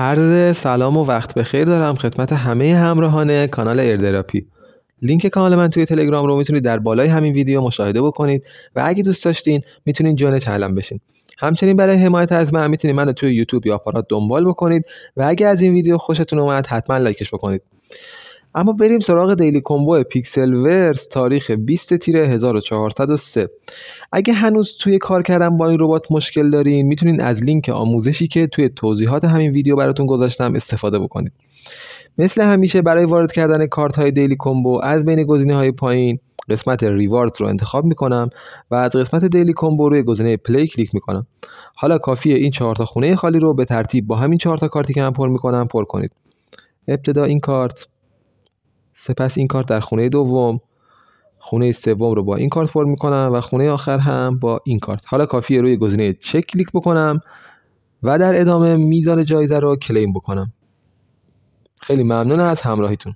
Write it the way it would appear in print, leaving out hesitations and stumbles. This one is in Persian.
عرض سلام و وقت بخیر دارم خدمت همه همراهان کانال ایردراپی. لینک کانال من توی تلگرام رو میتونید در بالای همین ویدیو مشاهده بکنید و اگه دوست داشتین میتونید جوین چنلم بشین. همچنین برای حمایت از من میتونید منو توی یوتیوب یا آپارات دنبال بکنید و اگه از این ویدیو خوشتون اومد حتما لایکش بکنید. اما بریم سراغ دیلی کمبو پیکسل ورس تاریخ 20 تیر 1403. اگه هنوز توی کار کردن با این ربات مشکل دارین میتونین از لینک آموزشی که توی توضیحات همین ویدیو براتون گذاشتم استفاده بکنید. مثل همیشه برای وارد کردن کارت های دیلی کمبو از بین گزینه های پایین قسمت ریوارد رو انتخاب میکنم و از قسمت دیلی کمبو روی گزینه پلی کلیک میکنم. حالا کافیه این 4 تا خونه خالی رو به ترتیب با همین 4 تا کارتی که من پر میکنم پر کنید. ابتدا این کارت، سپس این کارت در خونه دوم، خونه سوم رو با این کارت پر میکنم و خونه آخر هم با این کارت. حالا کافیه روی گزینه چک کلیک بکنم و در ادامه میزان جایزه رو کلیم بکنم. خیلی ممنون از همراهیتون.